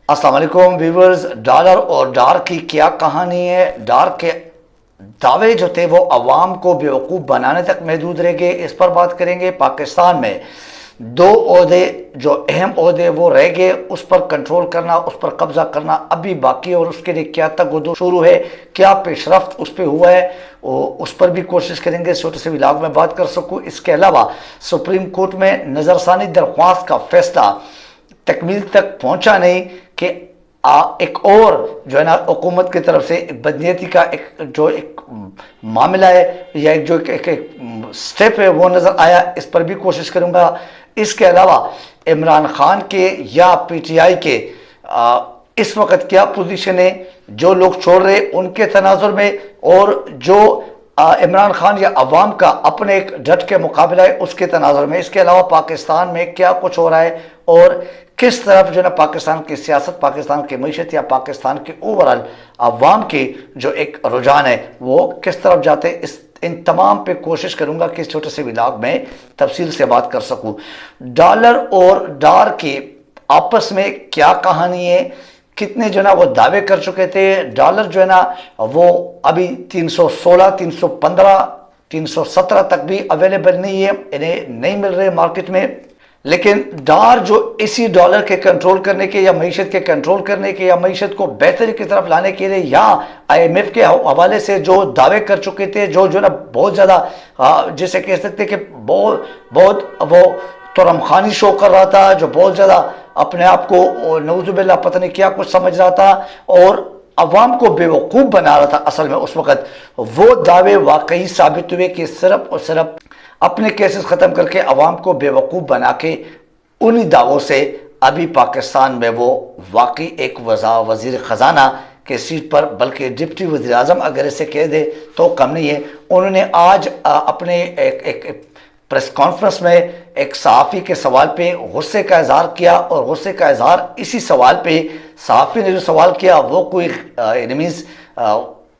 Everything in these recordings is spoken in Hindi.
अस्सलाम वालेकुम व्यूवर्स। डॉलर और डार की क्या कहानी है। डार के दावे जो थे वो अवाम को बेवकूफ़ बनाने तक महदूद रह गए, इस पर बात करेंगे। पाकिस्तान में दो ओहदे जो अहम ओहदे वो रह गए, उस पर कंट्रोल करना, उस पर कब्जा करना अभी बाकी है और उसके लिए क्या तगदो शुरू है, क्या पेशरफ्त उस पर हुआ है, उस पर भी कोशिश करेंगे छोटे से व्लॉग में बात कर सकूँ। इसके अलावा सुप्रीम कोर्ट में नज़रसानी दरख्वास्त का फैसला तकमील तक पहुंचा नहीं कि एक और जो है ना हुकूमत की तरफ से बदनीयती का एक मामला है या एक स्टेप है वो नज़र आया, इस पर भी कोशिश करूंगा। इसके अलावा इमरान खान के या पीटीआई के इस वक्त क्या पोजीशन है, जो लोग छोड़ रहे उनके तनाजुर में, और जो इमरान खान या अवाम का अपने एक डट के मुकाबला है उसके तनाजुर में। इसके अलावा पाकिस्तान में क्या कुछ हो रहा है और किस तरफ जो है ना पाकिस्तान की सियासत, पाकिस्तान की मीशत या पाकिस्तान के ओवरऑल अवाम की जो एक रुझान है वो किस तरफ जाते हैं, इन तमाम पे कोशिश करूंगा कि इस छोटे से व्लॉग में तफसील से बात कर सकूं। डॉलर और डार की आपस में क्या कहानी है, कितने जो ना वो दावे कर चुके थे। डॉलर जो है ना वो अभी 316, 315, 317 तक भी अवेलेबल नहीं है, इन्हें नहीं मिल रहे मार्केट में। लेकिन डार जो इसी डॉलर के कंट्रोल करने के या मीशत के कंट्रोल करने के या मीशत को बेहतरी की तरफ लाने के लिए या IMF के हवाले से जो दावे कर चुके थे, जो ना बहुत ज़्यादा जिसे कह सकते कि बहुत वो तुरमखानी शो कर रहा था, जो बहुत ज़्यादा अपने आप को नऊजुबिल्लाह पता नहीं क्या कुछ समझ रहा था और अवाम को बेवकूफ़ बना रहा था। असल में उस वक़्त वो दावे वाकई साबित हुए कि सिर्फ और सिर्फ अपने केसेस ख़त्म करके अवाम को बेवकूफ़ बना के उन्हीं दावों से अभी पाकिस्तान में वो वाकई एक वज़ीर ख़जाना के सीट पर, बल्कि डिप्टी वज़ीर आज़म अगर इसे कह दे तो कम नहीं है। उन्होंने आज अपने एक प्रेस कॉन्फ्रेंस में एक सहाफ़ी के सवाल पे गुस्से का इजहार किया और गुस्से का इजहार इसी सवाल पे सहाफ़ी ने जो सवाल किया वो कोई मीन्स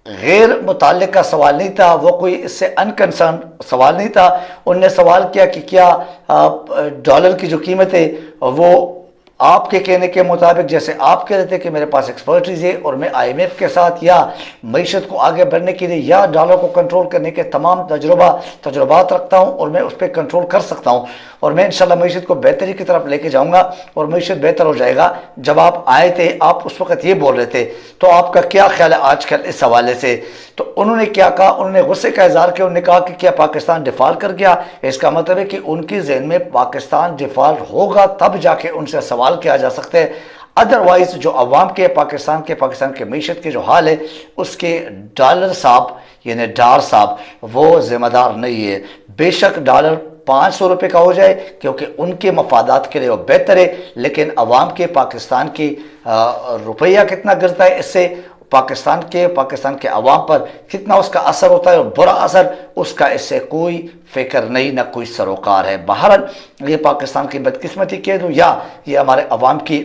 गैर मुताल्लिक़ का सवाल नहीं था, वो कोई इससे अनकंसर्न सवाल नहीं था। उनने सवाल किया कि क्या डॉलर की जो कीमत है वो आपके कहने के मुताबिक, जैसे आप कह रहे थे कि मेरे पास एक्सपर्टीज है और मैं IMF के साथ या मीशत को आगे बढ़ने के लिए या डॉलर को कंट्रोल करने के तमाम तजुर्बात रखता हूं और मैं उस पर कंट्रोल कर सकता हूं और मैं इंशाल्लाह मीशत को बेहतरी की तरफ लेके जाऊंगा और मीशत बेहतर हो जाएगा। जब आप आए थे आप उस वक्त ये बोल रहे थे, तो आपका क्या ख्याल है आजकल इस हवाले से? तो उन्होंने क्या कहा, उन्होंने गुस्से का इजहार किया। उन्होंने कहा कि क्या पाकिस्तान डिफ़ॉल्ट कर गया? इसका मतलब है कि उनके जहन में पाकिस्तान डिफ़ॉल्ट होगा तब जाके उनसे सवाल किया जा सकता है, अदरवाइज जो अवाम के पाकिस्तान के मीशत के जो हाल है उसके डॉलर साहब यानी डार साहब वो जिम्मेदार नहीं है। बेशक डॉलर 500 रुपये का हो जाए क्योंकि उनके मफादात के लिए वो बेहतर है, लेकिन अवाम के पाकिस्तान की रुपया कितना गिरता है, इससे पाकिस्तान के अवाम पर कितना उसका असर होता है और बुरा असर उसका इससे कोई फिक्र नहीं, ना कोई सरोकार है। बहरहाल ये पाकिस्तान की बदकिस्मती कह दो या ये हमारे अवाम की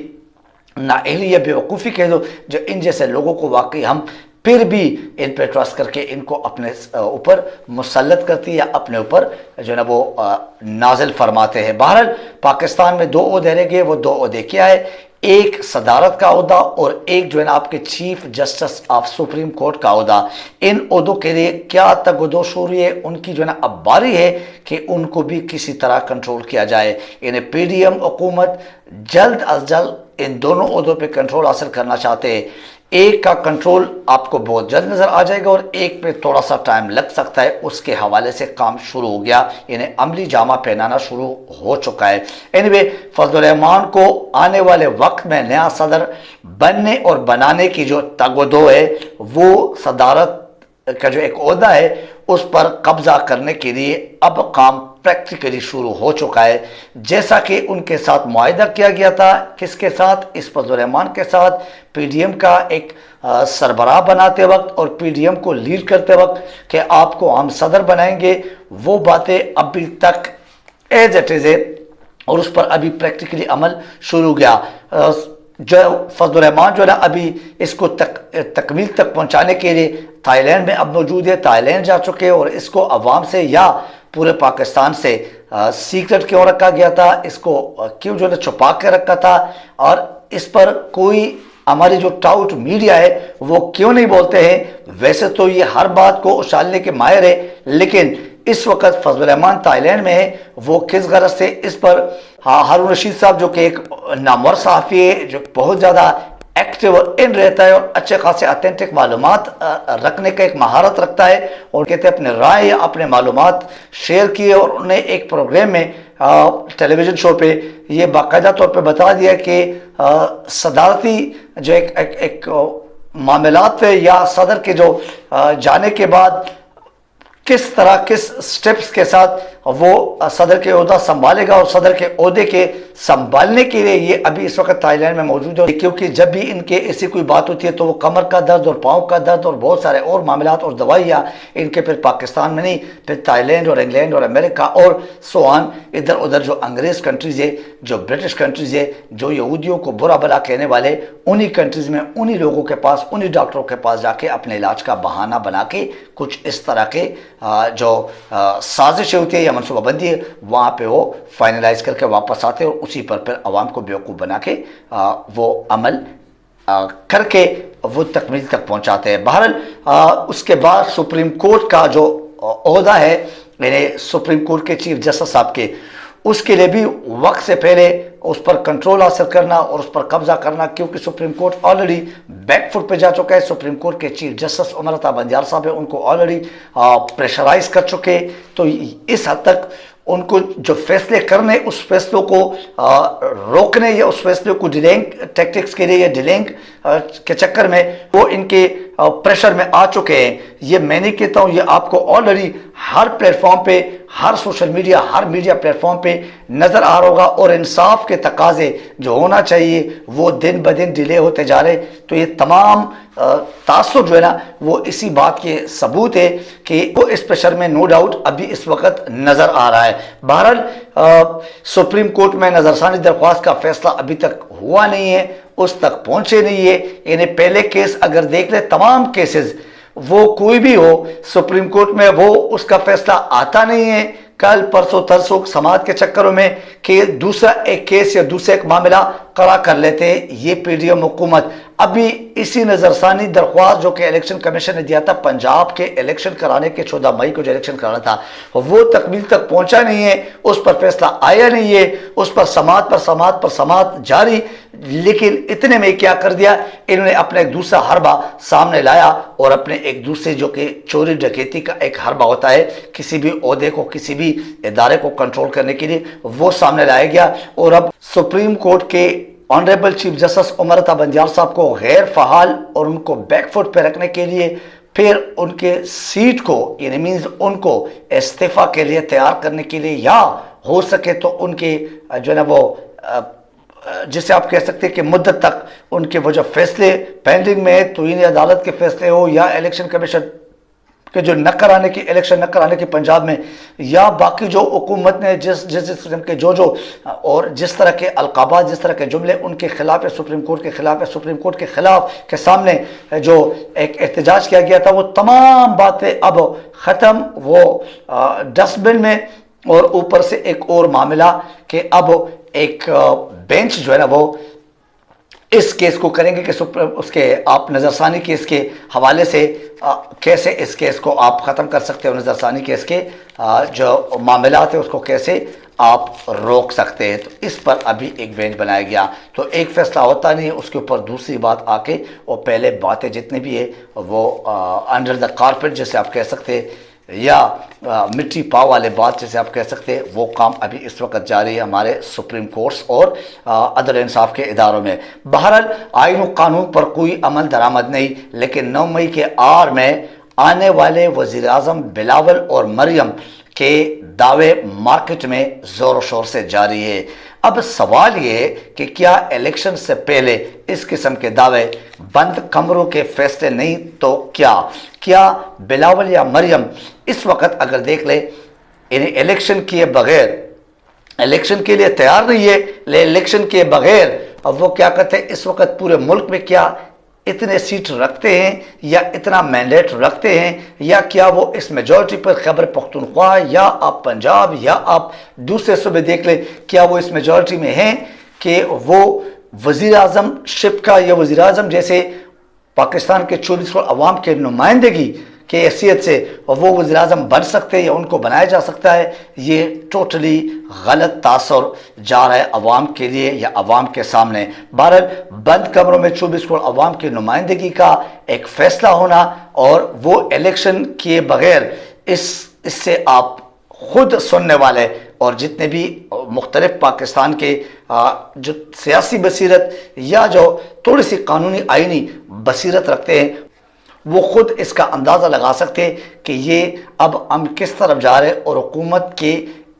नाअहली या बेवकूफ़ी कह दो, जो इन जैसे लोगों को वाकई हम फिर भी इन पर ट्रस्ट करके इनको अपने ऊपर मुसल्लत करती है या अपने ऊपर जो है ना वो नाजिल फरमाते हैं। बहरहाल पाकिस्तान में दो ओहदे रह गए, वो दो ओहदे क्या है, एक सदारत का ओहदा और एक जो है ना आपके chief justice of supreme court का ओहदा। इन ओहदों के लिए क्या तगदोश हो रही है, उनकी जो है ना अब बारी है कि उनको भी किसी तरह कंट्रोल किया जाए। इन्हें PDM हुकूमत जल्द अज जल्द इन दोनों ओहदों पे कंट्रोल हासिल करना चाहते हैं। एक का कंट्रोल आपको बहुत जल्द नज़र आ जाएगा और एक पे थोड़ा सा टाइम लग सकता है, उसके हवाले से काम शुरू हो गया, इन्हें अमली जामा पहनाना शुरू हो चुका है। एनीवे, फजलुर रहमान को आने वाले वक्त में नया सदर बनने और बनाने की जो तगदो है वो सदारत का जो एक ओहदा है उस पर कब्जा करने के लिए अब काम प्रैक्टिकली शुरू हो चुका है। जैसा कि उनके साथ मुआहिदा किया गया था, किसके साथ, इस फजलुर रहमान के साथ, PDM का एक सरबराह बनाते वक्त और PDM को लीड करते वक्त कि आपको हम सदर बनाएंगे, वो बातें अभी तक एज इट इज़ है और उस पर अभी प्रैक्टिकली अमल शुरू हो गया। जो फजलुर रहमान जो है ना अभी इसको तकमील तक पहुंचाने के लिए थाईलैंड में अब मौजूद है, थाईलैंड जा चुके हैं और इसको अवाम से या पूरे पाकिस्तान से सीक्रेट क्यों रखा गया था, इसको क्यों जो है छुपा के रखा था और इस पर कोई हमारी जो टाउट मीडिया है वो क्यों नहीं बोलते हैं? वैसे तो ये हर बात को उछालने के माहिर है, लेकिन इस वक्त फजल रहमान थाईलैंड में है। वो किस गरज से इस पर हारून रशीद साहब जो कि एक नामवर सहाफ़ी है, जो बहुत ज़्यादा एक्टिव और इन रहता है और अच्छे खासे ऑथेंटिक मालूमात रखने का एक महारत रखता है, और कहते हैं अपने राय या अपने मालूमात शेयर किए। और उन्हें एक प्रोग्राम में टेलीविज़न शो पे ये बाकायदा तौर पे बता दिया कि सदारती जो एक मामलात है या सदर के जो जाने के बाद किस तरह किस स्टेप्स के साथ वो सदर के ओहदा संभालेगा, और सदर के ओहदे के संभालने के लिए ये अभी इस वक्त थाईलैंड में मौजूद है। क्योंकि जब भी इनके ऐसी कोई बात होती है तो वो कमर का दर्द और पाँव का दर्द और बहुत सारे और मामलात और दवाइयाँ इनके फिर पाकिस्तान में नहीं, फिर थाईलैंड और इंग्लैंड और अमेरिका और सो ऑन इधर उधर जो अंग्रेज़ कंट्रीज़ है, जो ब्रिटिश कंट्रीज़ है, जो यहूदियों को बुरा भला कहने वाले, उन्हीं कंट्रीज़ में उन्हीं लोगों के पास, उन्हीं डॉक्टरों के पास जाके अपने इलाज का बहाना बना के कुछ इस तरह के जो साजिशें होती है या मनसूबाबंदी है वहाँ पे वो फाइनलाइज करके वापस आते हैं और उसी पर फिर आवाम को बेवकूफ़ बना के वो अमल करके वो तकमील तक पहुँचाते हैं। बहरहाल उसके बाद सुप्रीम कोर्ट का जो ओहदा है, यानी सुप्रीम कोर्ट के चीफ जस्टिस साहब के, उसके लिए भी वक्त से पहले उस पर कंट्रोल हासिल करना और उस पर कब्जा करना, क्योंकि सुप्रीम कोर्ट ऑलरेडी बैकफुट पे जा चुका है। सुप्रीम कोर्ट के चीफ जस्टिस उमर अता बंदियाल साहब है, उनको ऑलरेडी प्रेशराइज कर चुके। तो इस हद तक उनको जो फैसले करने, उस फैसलों को रोकने या उस फैसले को डिलेइंग टैक्टिक्स के लिए या डिलेइंग के चक्कर में वो इनके प्रेशर में आ चुके हैं। ये मैं नहीं कहता हूँ, ये आपको ऑलरेडी हर प्लेटफॉर्म पे, हर सोशल मीडिया, हर मीडिया प्लेटफॉर्म पे नज़र आ रहा होगा। और इंसाफ के तकाजे जो होना चाहिए वो दिन ब दिन डिले होते जा रहे। तो ये तमाम तासुर जो है ना वो इसी बात के सबूत है कि वो इस प्रेशर में नो डाउट अभी इस वक्त नज़र आ रहा है। बहरहाल सुप्रीम कोर्ट में नज़रसानी दरख्वास्त का फैसला अभी तक हुआ नहीं है, उस तक पहुंचे नहीं है। यानी पहले केस अगर देख ले, तमाम केसेस वो कोई भी हो सुप्रीम कोर्ट में, वो उसका फैसला आता नहीं है। कल परसों तरसों समाज के चक्करों में कि दूसरा एक केस या दूसरा एक मामला करा कर लेते हैं ये पीडीएम हुकूमत। अभी इसी नज़रसानी दरख्वास्त जो कि इलेक्शन कमीशन ने दिया था पंजाब के इलेक्शन कराने के 14 मई को जो इलेक्शन कराना था वो तकमील तक पहुंचा नहीं है, उस पर फैसला आया नहीं है, उस पर समात जारी। लेकिन इतने में क्या कर दिया इन्होंने, अपना एक दूसरा हरबा सामने लाया और अपने एक दूसरे जो कि चोरी डकैती का एक हरबा होता है किसी भी ओहदे को, किसी भी इदारे को कंट्रोल करने के लिए, वो सामने लाया गया। और अब सुप्रीम कोर्ट के honourable chief justice Umar Ata Bandial साहब को गैर फ़आल और उनको बैकफुट पे रखने के लिए, फिर उनके सीट को यानी मीन्स उनको इस्तीफ़ा के लिए तैयार करने के लिए, या हो सके तो उनके जो है ना वो जिसे आप कह सकते हैं कि मुद्दत तक उनके वो जो फैसले पेंडिंग में है, तो इन अदालत के फैसले हो या इलेक्शन कमीशन के जो इलेक्शन न कराने के पंजाब में, या बाकी जो हुकूमत ने जिस किस्म के जो और जिस तरह के अलकाबात, जिस तरह के जुमले उनके खिलाफ है, सुप्रीम कोर्ट के खिलाफ है, सुप्रीम कोर्ट के खिलाफ के सामने जो एक एहतजाज किया गया था, वो तमाम बातें अब ख़त्म, वो डस्टबिन में। और ऊपर से एक और मामला कि अब एक बेंच जो है ना वो इस केस को करेंगे कि उसके आप नज़रसानी केस के हवाले से कैसे इस केस को आप ख़त्म कर सकते हो, नज़रसानी केस के जो मामलात है उसको कैसे आप रोक सकते हैं। तो इस पर अभी एक बेंच बनाया गया, तो एक फैसला होता नहीं है, उसके ऊपर दूसरी बात आके और पहले बातें जितनी भी है वो अंडर द कारपेट जैसे आप कह सकते हैं, या मिट्टी पाव वाले बात जैसे आप कह सकते हैं, वो काम अभी इस वक्त जारी है हमारे सुप्रीम कोर्ट्स और अदल इंसाफ के इदारों में। बहरहाल आईन और कानून पर कोई अमल दरामद नहीं, लेकिन 9 मई के आर में आने वाले वज़ीर आज़म बिलावल और मरियम के दावे मार्केट में ज़ोर शोर से जारी है। अब सवाल ये है कि क्या इलेक्शन से पहले इस किस्म के दावे बंद कमरों के फैसले नहीं तो क्या बिलावल या मरियम इस वक्त अगर देख ले इन्हें इलेक्शन किए बगैर, इलेक्शन के लिए तैयार नहीं है, ले इलेक्शन किए बगैर अब वो क्या करते हैं, इस वक्त पूरे मुल्क में क्या इतने सीट रखते हैं या इतना मैंडेट रखते हैं, या क्या वो इस मेजॉरिटी पर खैबर पख्तूनख्वा या आप पंजाब या आप दूसरे सूबे देख लें, क्या वो इस मेजॉरिटी में हैं कि वो वज़ीर आज़म शिप का या वज़ीर आज़म जैसे पाकिस्तान के 24 करोड़ अवाम के नुमाइंदगी के हैसियत से वो वज़ीर आज़म बन सकते हैं या उनको बनाया जा सकता है, ये टोटली गलत तासर जा रहा है अवाम के लिए या अवाम के सामने। बहरहाल बंद कमरों में 24 करोड़ अवाम की नुमाइंदगी का एक फ़ैसला होना और वो इलेक्शन किए बगैर इससे आप खुद सुनने वाले और जितने भी मुख्तलिफ पाकिस्तान के जो सियासी बसीरत या जो थोड़ी सी कानूनी आइनी बसीरत रखते हैं वो खुद इसका अंदाज़ा लगा सकते हैं कि ये अब हम किस तरफ जा रहे हैं और हुकूमत के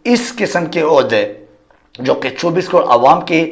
इस किस्म के ओहदे जो कि 24 करोड़ अवाम के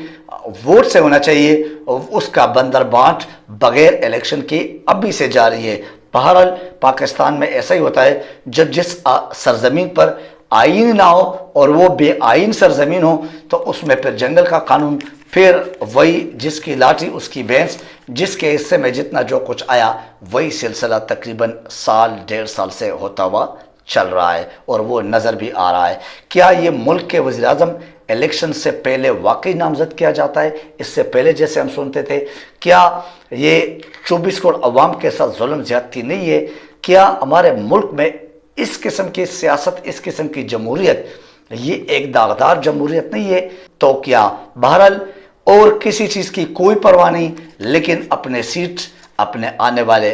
वोट से होना चाहिए उसका बंदर बांट बगैर इलेक्शन के अभी से जारी है। बहरहाल पाकिस्तान में ऐसा ही होता है, जब जिस सरजमीन पर आइन ना हो और वो बेआइन सरजमीन हो तो उसमें फिर जंगल का कानून, फिर वही जिसकी लाठी उसकी भैंस, जिसके हिस्से में जितना जो कुछ आया वही सिलसिला तकरीबन साल 1.5 साल से होता हुआ चल रहा है और वो नज़र भी आ रहा है। क्या ये मुल्क के वज़ीर आज़म इलेक्शन से पहले वाकई नामजद किया जाता है? इससे पहले जैसे हम सुनते थे, क्या ये 24 करोड़ अवाम के साथ जुल्म ज़्यादती नहीं है? क्या हमारे मुल्क में इस किस्म की सियासत, इस किस्म की जमहूरियत ये एक दागदार जमहूरियत नहीं है? तो क्या बहरहाल और किसी चीज़ की कोई परवाह नहीं, लेकिन अपने सीट, अपने आने वाले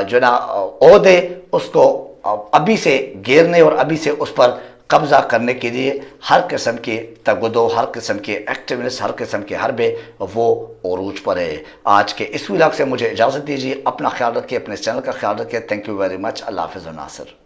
जो ना ओहदे उसको अभी से घेरने और अभी से उस पर कब्जा करने के लिए हर किस्म के तगदो, हर किस्म के एक्टिविस्ट, हर किस्म के हरबे वो उरूज पर है। आज के इस व्लॉग से मुझे इजाज़त दीजिए। अपना ख्याल रखिए, अपने चैनल का ख्याल रखिए। Thank you very much. अल्लाह हाफ़िज़ नासिर।